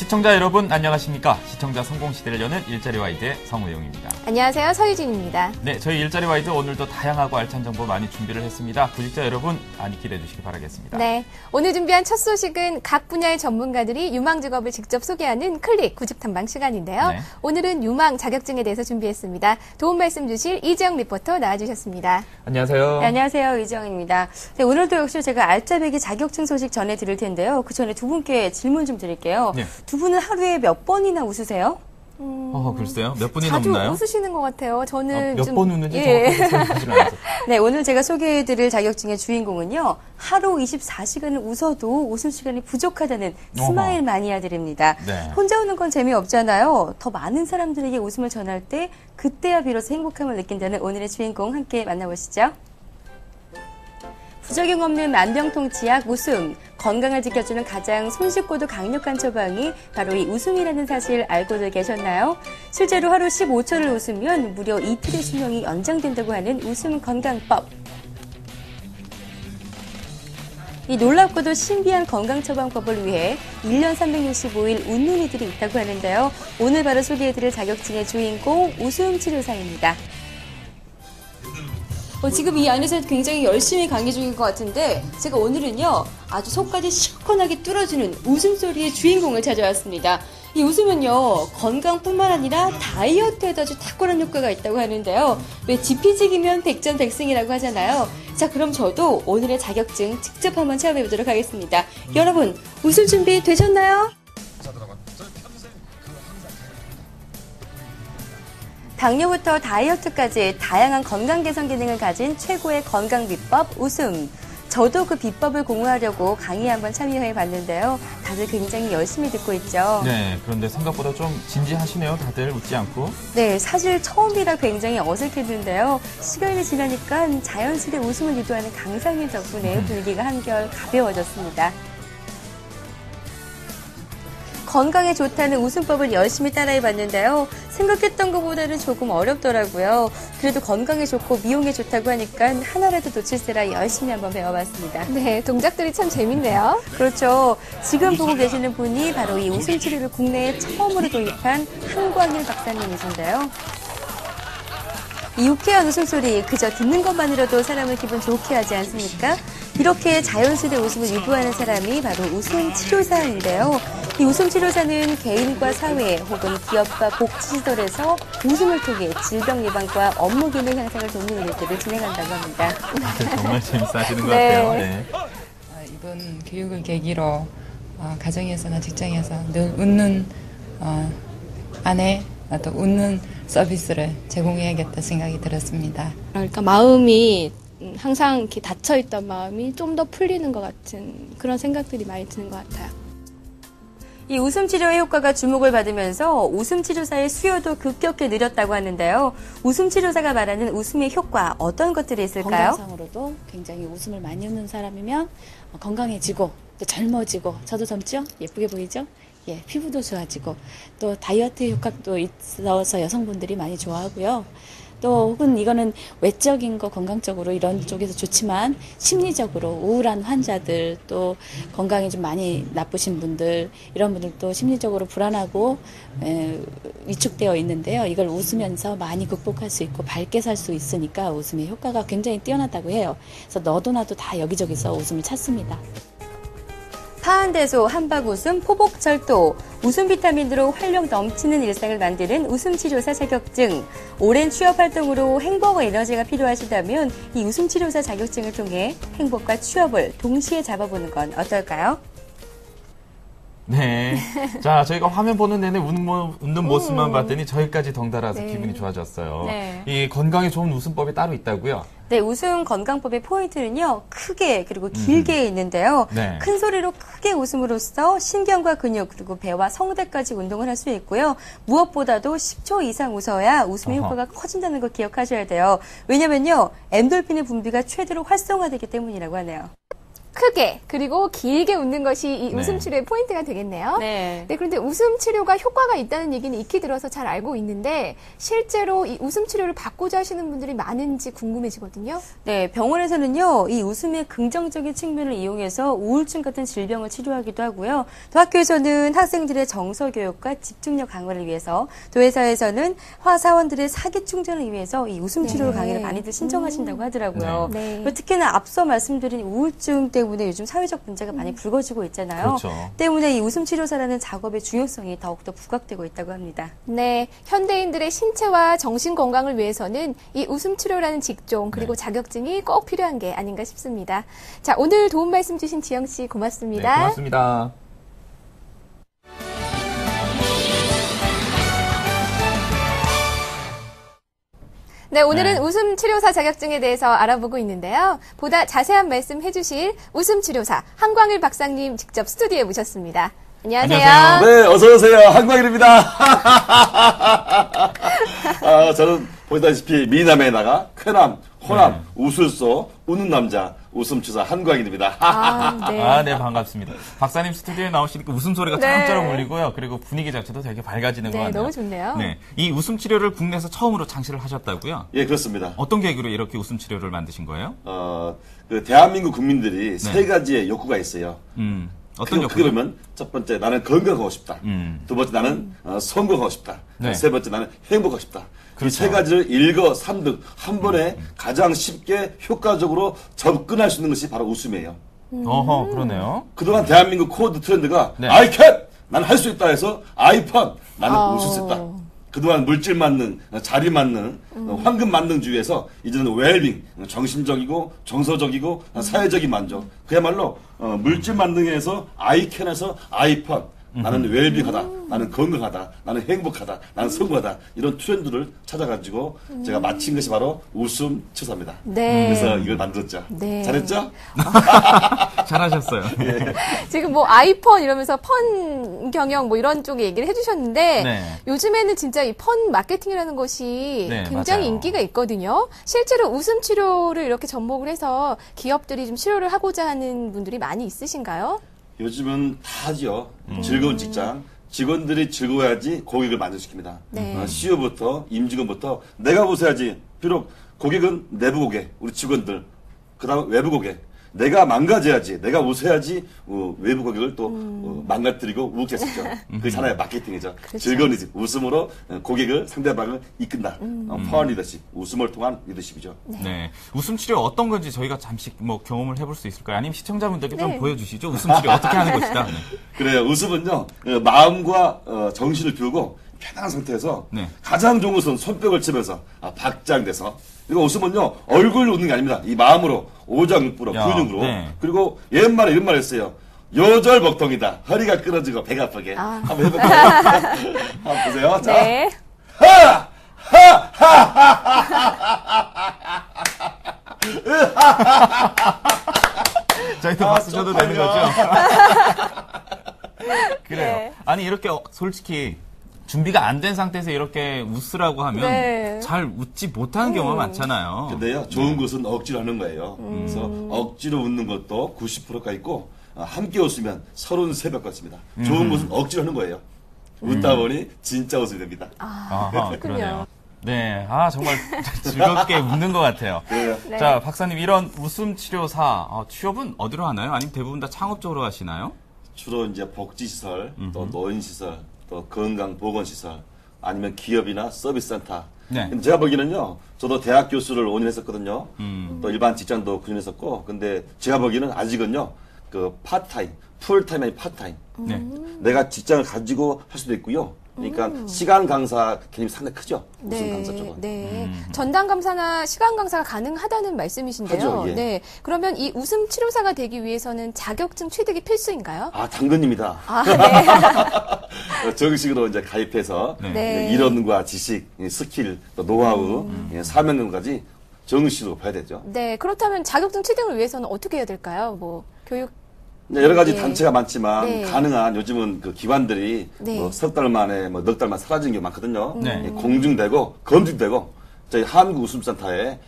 시청자 여러분 안녕하십니까? 시청자 성공시대를 여는 일자리 와이드의 성우용입니다. 안녕하세요. 서유진입니다. 네, 저희 일자리 와이드 오늘도 다양하고 알찬 정보 많이 준비를 했습니다. 구직자 여러분 많이 기대해 주시기 바라겠습니다. 네, 오늘 준비한 첫 소식은 각 분야의 전문가들이 유망 직업을 직접 소개하는 클릭 구직 탐방 시간인데요. 네. 오늘은 유망 자격증에 대해서 준비했습니다. 도움 말씀 주실 이지영 리포터 나와주셨습니다. 안녕하세요. 네, 안녕하세요. 이지영입니다. 네, 오늘도 역시 제가 알짜배기 자격증 소식 전해드릴 텐데요. 그 전에 두 분께 질문 좀 드릴게요. 네. 두 분은 하루에 몇 번이나 웃으세요? 글쎄요. 몇 분이나 자주 웃나요? 웃으시는 것 같아요. 저는 몇 번 웃는지 정확하게 사실 않아서. 네, 오늘 제가 소개해드릴 자격증의 주인공은요. 하루 24시간을 웃어도 웃을 시간이 부족하다는 스마일 마니아들입니다. 네. 혼자 웃는 건 재미없잖아요. 더 많은 사람들에게 웃음을 전할 때 그때야 비로소 행복함을 느낀다는 오늘의 주인공 함께 만나보시죠. 부작용 없는 만병통치약 웃음. 건강을 지켜주는 가장 손쉽고도 강력한 처방이 바로 이 웃음이라는 사실 알고들 계셨나요? 실제로 하루 15초를 웃으면 무려 이틀의 수명이 연장된다고 하는 웃음 건강법. 이 놀랍고도 신비한 건강 처방법을 위해 1년 365일 웃는 이들이 있다고 하는데요. 오늘 바로 소개해드릴 자격증의 주인공 웃음 치료사입니다. 지금 이 안에서 굉장히 열심히 강의 중인 것 같은데 제가 오늘은요 아주 속까지 시원하게 뚫어주는 웃음소리의 주인공을 찾아왔습니다. 이 웃음은요 건강뿐만 아니라 다이어트에도 아주 탁월한 효과가 있다고 하는데요. 왜 지피지기면 백전백승이라고 하잖아요. 자, 그럼 저도 오늘의 자격증 직접 한번 체험해보도록 하겠습니다. 여러분 웃을 준비 되셨나요? 당뇨부터 다이어트까지 다양한 건강 개선 기능을 가진 최고의 건강 비법 웃음. 저도 그 비법을 공유하려고 강의에 한번 참여해 봤는데요. 다들 굉장히 열심히 듣고 있죠. 네, 그런데 생각보다 좀 진지하시네요. 다들 웃지 않고. 네, 사실 처음이라 굉장히 어색했는데요. 시간이 지나니까 자연스레 웃음을 유도하는 강사님 덕분에 분위기가 한결 가벼워졌습니다. 건강에 좋다는 웃음법을 열심히 따라해봤는데요. 생각했던 것보다는 조금 어렵더라고요. 그래도 건강에 좋고 미용에 좋다고 하니까 하나라도 놓칠세라 열심히 한번 배워봤습니다. 네, 동작들이 참 재밌네요. 그렇죠. 지금 보고 계시는 분이 바로 이 웃음 치료를 국내에 처음으로 도입한 한광일 박사님이신데요. 이 유쾌한 웃음소리 그저 듣는 것만으로도 사람을 기분 좋게 하지 않습니까? 이렇게 자연스레 웃음을 유도하는 사람이 바로 웃음 치료사인데요. 이 웃음 치료사는 개인과 사회 혹은 기업과 복지시설에서 웃음을 통해 질병 예방과 업무 기능 향상을 돕는 일들을 진행한다고 합니다. 정말 재밌어 하시는 것 같아요. 네. 이번 교육을 계기로 가정에서나 직장에서 늘 웃는 아내 또 웃는 서비스를 제공해야겠다 생각이 들었습니다. 그러니까 마음이 항상 이렇게 닫혀있던 마음이 좀 더 풀리는 것 같은 그런 생각들이 많이 드는 것 같아요. 이 웃음 치료의 효과가 주목을 받으면서 웃음 치료사의 수요도 급격히 늘었다고 하는데요. 웃음 치료사가 말하는 웃음의 효과 어떤 것들이 있을까요? 건강상으로도 굉장히 웃음을 많이 웃는 사람이면 건강해지고 또 젊어지고 저도 젊죠? 예쁘게 보이죠? 예, 피부도 좋아지고 또 다이어트 효과도 있어서 여성분들이 많이 좋아하고요. 또 혹은 이거는 외적인 거 건강적으로 이런 쪽에서 좋지만 심리적으로 우울한 환자들 또 건강이 좀 많이 나쁘신 분들 이런 분들도 심리적으로 불안하고 위축되어 있는데요. 이걸 웃으면서 많이 극복할 수 있고 밝게 살 수 있으니까 웃음의 효과가 굉장히 뛰어나다고 해요. 그래서 너도 나도 다 여기저기서 웃음을 찾습니다. 파한대소, 한박웃음, 포복절도, 웃음 비타민으로 활력 넘치는 일상을 만드는 웃음치료사 자격증. 오랜 취업활동으로 행복과 에너지가 필요하시다면 이 웃음치료사 자격증을 통해 행복과 취업을 동시에 잡아보는 건 어떨까요? 네. 자, 저희가 화면 보는 내내 웃는 모습만 봤더니 저희까지 덩달아서 기분이 좋아졌어요. 네. 이 건강에 좋은 웃음법이 따로 있다고요? 네, 웃음 건강법의 포인트는요, 크게 그리고 길게 있는데요. 네. 큰 소리로 크게 웃음으로써 신경과 근육 그리고 배와 성대까지 운동을 할 수 있고요. 무엇보다도 10초 이상 웃어야 웃음의 효과가 커진다는 걸 기억하셔야 돼요. 왜냐면요, 엔돌핀의 분비가 최대로 활성화되기 때문이라고 하네요. 크게 그리고 길게 웃는 것이 이 웃음 치료의 포인트가 되겠네요. 네. 네, 그런데 웃음 치료가 효과가 있다는 얘기는 익히 들어서 잘 알고 있는데 실제로 이 웃음 치료를 받고자 하시는 분들이 많은지 궁금해지거든요. 네, 병원에서는요, 이 웃음의 긍정적인 측면을 이용해서 우울증 같은 질병을 치료하기도 하고요. 또 학교에서는 학생들의 정서 교육과 집중력 강화를 위해서, 또 회사에서는 사원들의 사기 충전을 위해서 이 웃음 치료 강의를 많이들 신청하신다고 하더라고요. 네. 특히나 앞서 말씀드린 우울증 때문에 요즘 사회적 문제가 많이 불거지고 있잖아요. 그렇죠. 때문에 이 웃음 치료사라는 작업의 중요성이 더욱더 부각되고 있다고 합니다. 네, 현대인들의 신체와 정신 건강을 위해서는 이 웃음 치료라는 직종 그리고 자격증이 꼭 필요한 게 아닌가 싶습니다. 자, 오늘 도움 말씀 주신 지영 씨 고맙습니다. 네, 고맙습니다. 네, 오늘은 웃음 치료사 자격증에 대해서 알아보고 있는데요. 보다 자세한 말씀 해주실 웃음 치료사 한광일 박사님 직접 스튜디오에 모셨습니다. 안녕하세요. 안녕하세요. 네, 어서오세요. 한광일입니다. 저는 보시다시피 미남에 나가 쾌남, 호남, 웃을소, 웃는 남자, 웃음치사 한광일입니다. 네, 반갑습니다. 박사님 스튜디오에 나오시니까 웃음소리가 짱짱 울리고요. 그리고 분위기 자체도 되게 밝아지는 것 같네요. 너무 좋네요. 네, 이 웃음 치료를 국내에서 처음으로 장치를 하셨다고요? 예, 그렇습니다. 어떤 계기로 이렇게 웃음 치료를 만드신 거예요? 그 대한민국 국민들이 세 가지의 욕구가 있어요. 어떤 욕구? 그러면 첫 번째 나는 건강하고 싶다. 두 번째 나는 성공하고 싶다. 네. 세 번째 나는 행복하고 싶다. 그렇죠. 이 세 가지를 일거삼득 한 번에 가장 쉽게 효과적으로 접근할 수 있는 것이 바로 웃음이에요. 어허, 그러네요. 그동안 대한민국 코드 트렌드가 네. I can! 난 할 수 있다 해서 I fun! 나는 웃을 수 있다. 그동안 물질 만능, 자리 만능, 황금 만능주의에서 이제는 웰빙, 정신적이고 정서적이고 사회적인 만족. 그야말로 물질 만능에서 I can에서 I fun! 나는 웰빙하다, 나는 건강하다, 나는 행복하다, 나는 성공하다 이런 트렌드를 찾아가지고 제가 마친 것이 바로 웃음 치료사입니다. 네. 그래서 이걸 만들었죠. 네. 잘했죠? 잘하셨어요. 지금 뭐 아이폰 이러면서 펀 경영 뭐 이런 쪽에 얘기를 해주셨는데 네. 요즘에는 진짜 이 펀 마케팅이라는 것이 네, 굉장히 맞아요. 인기가 있거든요. 실제로 웃음 치료를 이렇게 접목을 해서 기업들이 좀 치료를 하고자 하는 분들이 많이 있으신가요? 요즘은 다 하죠. 즐거운 직장. 직원들이 즐거워야지 고객을 만족시킵니다. 네. CEO부터 임직원부터 내가 웃어야지. 비록 고객은 내부 고객, 우리 직원들. 그 다음 외부 고객. 내가 망가져야지. 내가 웃어야지 외부 고객을 또 망가뜨리고 웃게 했었죠. 그게 하나의 마케팅이죠. 그렇죠. 즐거운 웃음으로 고객을 상대방을 이끈다. 파워 리더십. 웃음을 통한 리더십이죠. 네. 웃음 치료 어떤 건지 저희가 잠시 뭐 경험을 해볼 수 있을까요? 아니면 시청자분들께 좀 보여주시죠. 웃음 치료 어떻게 하는 것이다. 네. 그래요. 웃음은요, 마음과 정신을 비우고 편안한 상태에서 네. 가장 좋은 것은 손뼉을 치면서 박장돼서 그리고 웃음은요 얼굴로 웃는 게 아닙니다. 이 마음으로 오장육부로 야, 근육으로 네. 그리고 옛말에 이런 말 했어요. 요절복통이다. 허리가 끊어지고 배가 아프게. 한번 해볼까요? 한번 보세요. 자, 네. 저희도 박수 쳐도 되는 거죠? 그래요. 네. 아니 이렇게 솔직히 준비가 안 된 상태에서 이렇게 웃으라고 하면 네. 잘 웃지 못하는 경우가 많잖아요. 근데요, 좋은 것은 억지로 하는 거예요. 그래서 억지로 웃는 것도 90%가 있고, 함께 웃으면 33배 같습니다. 좋은 것은 억지로 하는 거예요. 웃다 보니 진짜 웃음이 됩니다. 아하, 그러네요. 네, 정말 즐겁게 웃는 것 같아요. 그래요. 네. 자, 박사님, 이런 웃음 치료사, 취업은 어디로 하나요? 아니면 대부분 다 창업적으로 하시나요? 주로 이제 복지시설, 또 노인시설, 또 건강보건시설, 아니면 기업이나 서비스센터. 네. 근데 제가 보기에는요, 저도 대학 교수를 5년 했었거든요. 또 일반 직장도 9년 했었고, 근데 제가 보기에는 아직은요, 그 파트타임, 풀타임 아니 파트타임. 네. 내가 직장을 가지고 할 수도 있고요. 그러니까 시간 강사 개념이 상당히 크죠. 무슨 강사 쪽은. 네. 전담 감사나 시간 강사가 가능하다는 말씀이신데요. 하죠, 예. 네. 그러면 이 웃음 치료사가 되기 위해서는 자격증 취득이 필수인가요? 당근입니다. 네. 정식으로 이제 가입해서 네. 이론과 지식, 스킬, 또 노하우, 사명감까지 정식으로 봐야 되죠. 네. 그렇다면 자격증 취득을 위해서는 어떻게 해야 될까요? 뭐 교육 여러 가지 네. 단체가 많지만 네. 가능한 요즘은 그 기관들이 네. 뭐 석 달 만에 뭐 넉 달 만에 사라지는 게 많거든요. 네. 공증되고 검증되고 저희 한국 웃음센터에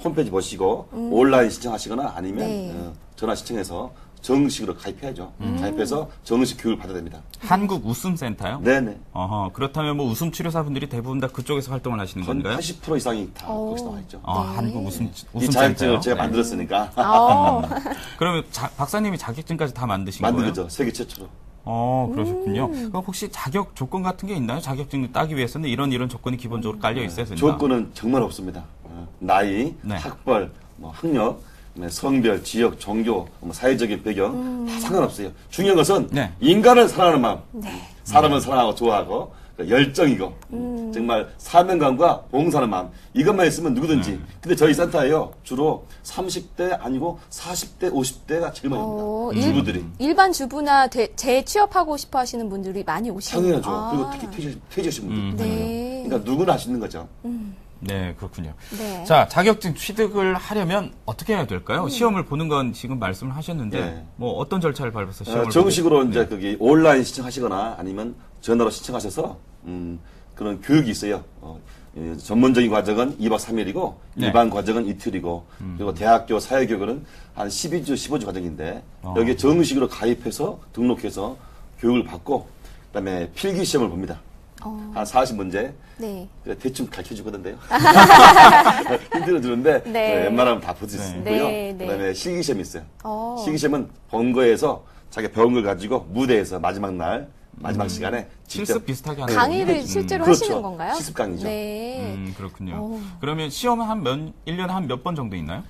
홈페이지 보시고 온라인 신청하시거나 아니면 네. 전화 신청해서 정식으로 가입해야죠. 가입해서 정식 교육을 받아야 됩니다. 한국 웃음센터요? 네네. 어허, 그렇다면 뭐 웃음 치료사분들이 대부분 다 그쪽에서 활동을 하시는 한 건가요? 80% 이상이 다 거기서 나와 있죠. 한국 이 웃음센터요? 자격증을 제가 만들었으니까 그러면 박사님이 자격증까지 다 만드신 만든 거예요? 거죠. 세계 최초로. 그러셨군요. 그럼 혹시 자격 조건 같은 게 있나요? 자격증 따기 위해서는 이런 조건이 기본적으로 깔려 있어야 된다. 조건은 정말 없습니다. 나이, 네. 학벌, 뭐 학력, 성별, 지역, 종교, 뭐 사회적인 배경 다 상관없어요. 중요한 것은 네. 인간을 사랑하는 마음, 사람을 사랑하고 좋아하고 열정이고 정말 사명감과 봉사하는 마음 이것만 있으면 누구든지. 근데 저희 센터에요 주로 30대 아니고 40대, 50대가 제일 많이 옵니다. 주부들이. 일반 주부나 재취업하고 싶어 하시는 분들이 많이 오시는 당연하죠. 그리고 특히 퇴직하신 분들. 네. 그러니까 누구나 할 수 있는 거죠. 네, 그렇군요. 네. 자, 자격증 취득을 하려면 어떻게 해야 될까요? 시험을 보는 건 지금 말씀을 하셨는데, 네. 뭐 어떤 절차를 밟아서 시험을 정식으로 보게? 이제 거기 온라인 신청하시거나 아니면 전화로 신청하셔서 그런 교육이 있어요. 전문적인 과정은 2박 3일이고 네. 일반 과정은 이틀이고 그리고 대학교 사회교육은 한 12주, 15주 과정인데 여기에 정식으로 가입해서 등록해서 교육을 받고 그다음에 필기 시험을 봅니다. 한 40문제. 네. 대충 가르쳐주거든요. 힌트를 주는데 네. 웬만하면 다 붙을 수 있고요. 네, 네. 그다음에 실기시험이 있어요. 실기시험은 본거에서 자기 배운 걸 가지고 무대에서 마지막 날 마지막 시간에 직접 실습 비슷하게 하는 강의를 실제로 그렇죠. 하시는 건가요? 실습 강의죠. 네. 그렇군요. 그러면 시험은 1년에 한 몇 번 정도 있나요?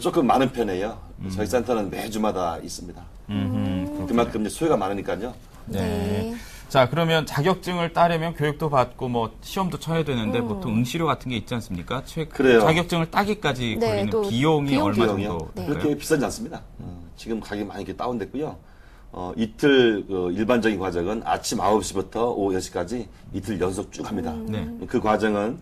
조금 많은 편이에요. 저희 센터는 매주마다 있습니다. 그만큼 이제 수요가 많으니까요. 네. 자, 그러면 자격증을 따려면 교육도 받고 뭐 시험도 쳐야 되는데 보통 응시료 같은 게 있지 않습니까? 그래요. 자격증을 따기까지 네, 걸리는 또 비용이 얼마 비용이요? 정도 될까요? 그렇게 비싸지 않습니다. 지금 가격이 많이 이렇게 다운됐고요. 이틀 일반적인 과정은 아침 9시부터 오후 6시까지 이틀 연속 쭉 합니다. 네. 그 과정은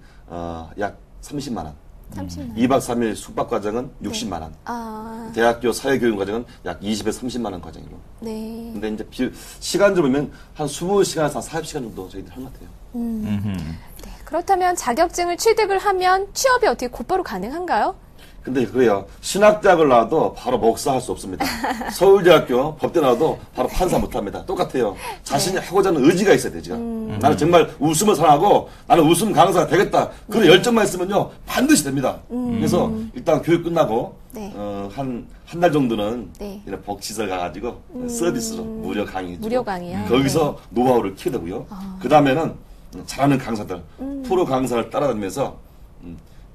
약 30만 원. 30만 2박 3일 숙박 과정은 60만 원. 대학교 사회교육 과정은 약 20에서 30만 원 과정이고. 네. 근데 이제 시간으로 보면 한 20시간에서 한 40시간 정도 저희들 할 것 같아요. 네. 그렇다면 자격증을 취득을 하면 취업이 어떻게 곧바로 가능한가요? 근데 그래요. 신학대학을 나와도 바로 목사할 수 없습니다. 서울대학교 법대 나와도 바로 판사 못합니다. 똑같아요. 자신이 하고자 하는 의지가 있어야 되죠. 나는 정말 웃음을 사랑하고 나는 웃음 강사가 되겠다. 그런 열정만 있으면요 반드시 됩니다. 그래서 일단 교육 끝나고 네. 한 달 정도는 네. 이런 복지설 가가지고 서비스로 무료 강의 해주고 무료 강의요? 거기서 노하우를 키우고요. 그 다음에는 잘하는 강사들 프로 강사를 따라다니면서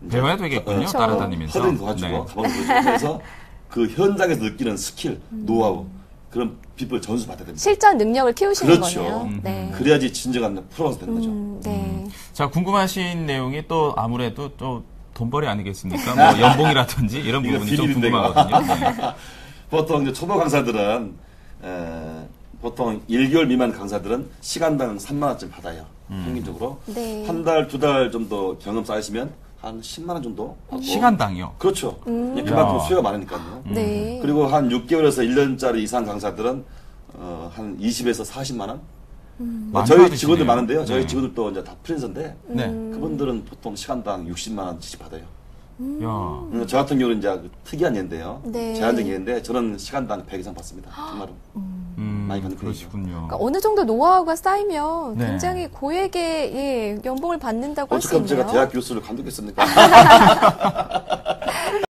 배워야 되겠군요. 따라다니면서. 허든 도와주고 가방 도와주면서 그 현장에서 느끼는 스킬, 노하우 그런 비법을 전수 받아야 됩니다. 실전 능력을 키우시는 그렇죠. 거네요. 네. 그래야지 진정한 프로가 되는 거죠. 네. 자, 궁금하신 내용이 또 아무래도 또 돈벌이 아니겠습니까? 뭐 연봉이라든지 이런 이거 부분이 좀 비밀인데, 궁금하거든요. 네. 보통 이제 초보 강사들은 보통 1개월 미만 강사들은 시간당 3만 원쯤 받아요. 평균적으로. 네. 한 달, 두 달 정도 경험 쌓이시면 한 10만 원 정도 받고. 시간당요? 그렇죠. 그만큼 수요가 많으니까요. 네. 그리고 한 6개월에서 1년짜리 이상 강사들은 한 20에서 40만 원. 많이 저희 받으시네요. 직원들 많은데요. 저희 네. 직원들도 이제 다 프리랜서인데 네. 그분들은 보통 시간당 60만 원씩 받아요. 야. 저 같은 경우는 이제 특이한 예인데요. 네. 제한적인 예인데 저는 시간당 100 이상 받습니다. 정말로. 많이 받는 편이죠. 그러시군요. 그러니까 어느 정도 노하우가 쌓이면 네. 굉장히 고액의 연봉을 받는다고 할 수 어찌 있네요. 제가 대학 교수를 감독했습니까?